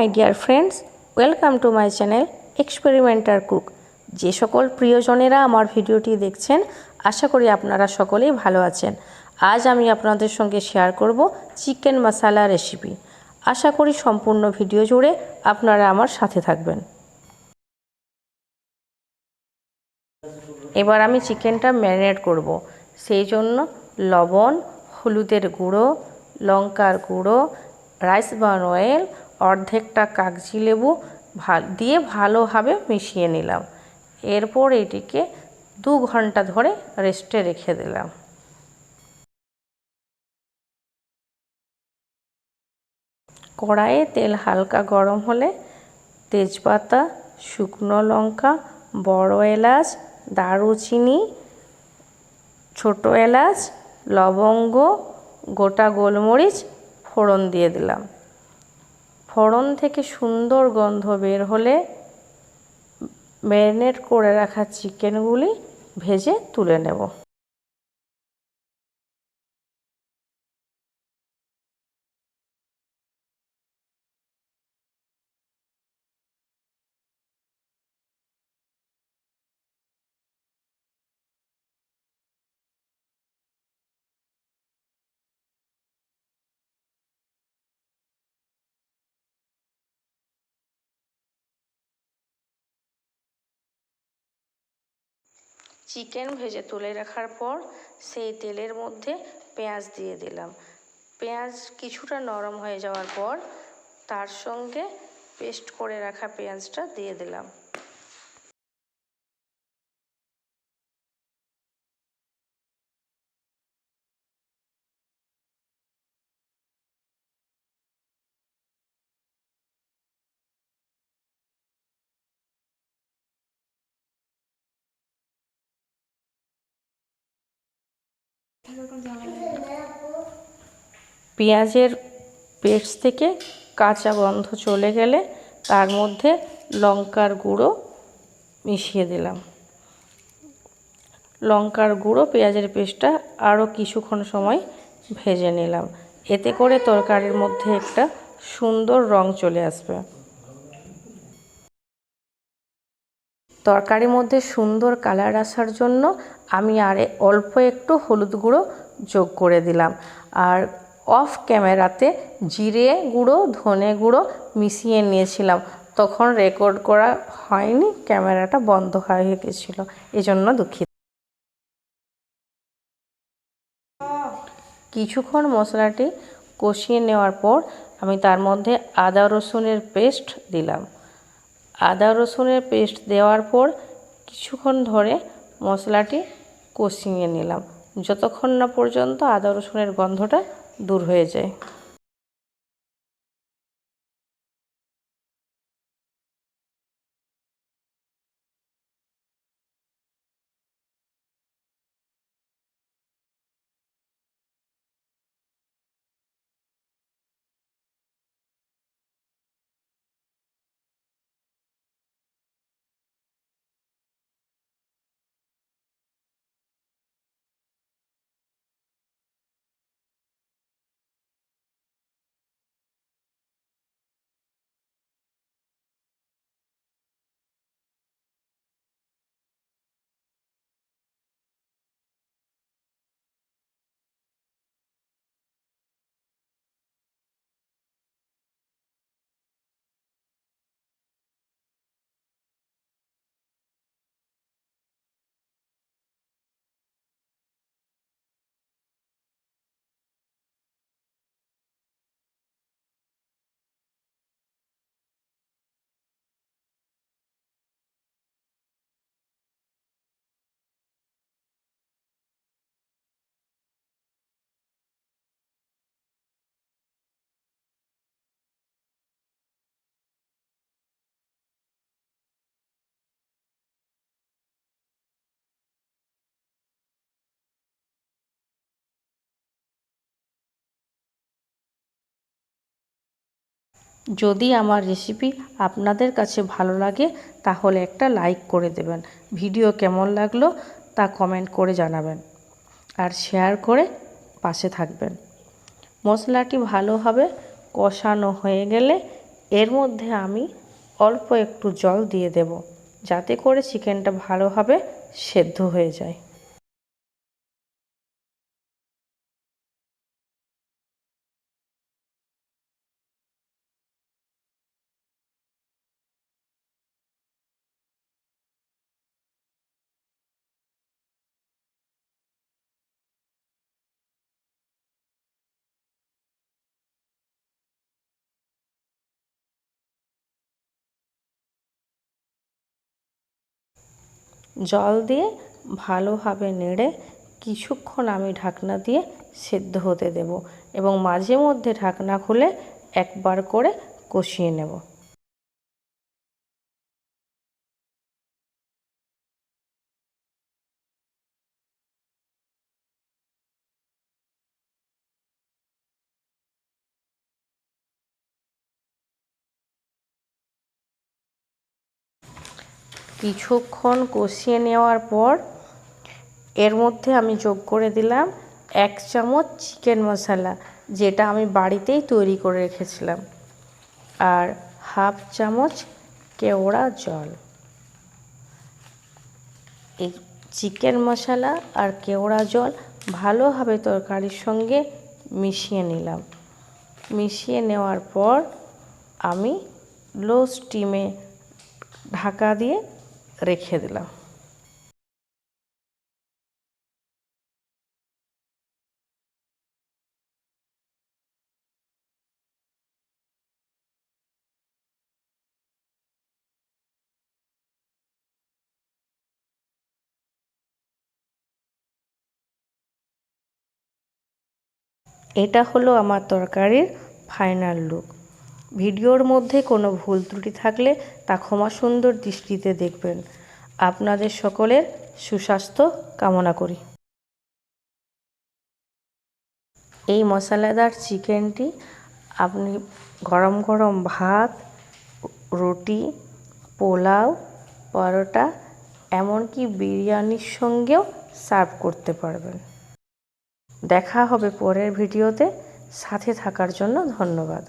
My dear friends, welcome to my channel experimenter cook. যে সকল প্রিয়জনেরা আমার ভিডিওটি দেখছেন, আশা করি আপনারা সকলেই ভালো আছেন। আজ আমি আপনাদের সঙ্গে শেয়ার করব চিকেন মশলা রেসিপি। আশা করি সম্পূর্ণ ভিডিও জুড়ে আপনারা আমার সাথে থাকবেন। এবার আমি চিকেনটা ম্যারিনেট করব। সেই জন্য লবণ, হলুদের গুঁড়ো, লঙ্কার গুঁড়ো, রাইস ব্রান অয়েল, অর্ধেকটা কাগজি লেবু দিয়ে ভালোভাবে মিশিয়ে নিলাম। এরপর এটিকে 2 ঘন্টা ধরে রেস্টে রেখে দিলাম। কড়াইয়ে তেল হালকা গরম হলে তেজপাতা, শুকনো লঙ্কা, বড় এলাচ, দারুচিনি, ছোট এলাচ, লবঙ্গ, গোটা গোলমরিচ ফোড়ন দিয়ে দিলাম। ফোড়ন থেকে সুন্দর গন্ধ বের হলে ম্যারিনেট করে রাখা চিকেনগুলি ভেজে তুলে নেব। চিকেন ভেজে তুলে রাখার পর সেই তেলের মধ্যে পেঁয়াজ দিয়ে দিলাম। পেঁয়াজ কিছুটা নরম হয়ে যাওয়ার পর তার সঙ্গে পেস্ট করে রাখা পেঁয়াজটা দিয়ে দিলাম। পেঁয়াজের পেস্ট থেকে কাঁচা গন্ধ চলে গেলে তার মধ্যে লঙ্কার গুঁড়ো মিশিয়ে দিলাম। লঙ্কার গুঁড়ো পেঁয়াজের পেস্টটা আরও কিছুক্ষণ সময় ভেজে নিলাম। এতে করে তরকারির মধ্যে একটা সুন্দর রং চলে আসবে। তরকারির মধ্যে সুন্দর কালার আসার জন্য আমি অল্প একটু হলুদ গুঁড়ো যোগ করে দিলাম। আর অফ ক্যামেরাতে জিরে গুঁড়ো, ধনে গুঁড়ো মিশিয়ে নিয়েছিলাম। তখন রেকর্ড করা হয়নি, ক্যামেরাটা বন্ধ হয়ে গেছিলো, এজন্য দুঃখিত। কিছুক্ষণ মশলাটি কষিয়ে নেওয়ার পর আমি তার মধ্যে আদা রসুনের পেস্ট দিলাম। আদা রসুনের পেস্ট দেওয়ার পর কিছুক্ষণ ধরে মশলাটি কষিয়ে নিলাম, যতক্ষণ না পর্যন্ত আদা রসুনের গন্ধটা দূর হয়ে যায়। যদি আমার রেসিপি আপনাদের কাছে ভালো লাগে তাহলে একটা লাইক করে দেবেন। ভিডিও কেমন লাগলো তা কমেন্ট করে জানাবেন, আর শেয়ার করে পাশে থাকবেন। মশলাটি ভালোভাবে কষানো হয়ে গেলে এর মধ্যে আমি অল্প একটু জল দিয়ে দেব, যাতে করে চিকেনটা ভালোভাবে সেদ্ধ হয়ে যায়। জল দিয়ে ভালোভাবে নেড়ে কিছুক্ষণ আমি ঢাকনা দিয়ে সেদ্ধ হতে দেব এবং মাঝে মধ্যে ঢাকনা খুলে একবার করে কষিয়ে নেব। কিছুক্ষণ কষিয়ে নেওয়ার পর এর মধ্যে আমি যোগ করে দিলাম 1 চামচ চিকেন মশলা, যেটা আমি বাড়িতেই তৈরি করে রেখেছিলাম, আর হাফ চামচ কেওড়া জল। এই চিকেন মশলা আর কেওড়া জল ভালোভাবে তরকারির সঙ্গে মিশিয়ে নিলাম। মিশিয়ে নেওয়ার পর আমি লো স্টিমে ঢাকা দিয়ে রেখে দিলাম। এটা হলো আমার তরকারির ফাইনাল লুক। ভিডিওর মধ্যে কোনো ভুল ত্রুটি থাকলে তা ক্ষমা সুন্দর দৃষ্টিতে দেখবেন। আপনাদের সকলের সুস্বাস্থ্য কামনা করি। এই মশলাদার চিকেনটি আপনি গরম গরম ভাত, রুটি, পোলাও, পরোটা, এমনকি বিরিয়ানির সঙ্গেও সার্ভ করতে পারবেন। দেখা হবে পরের ভিডিওতে। সাথে থাকার জন্য ধন্যবাদ।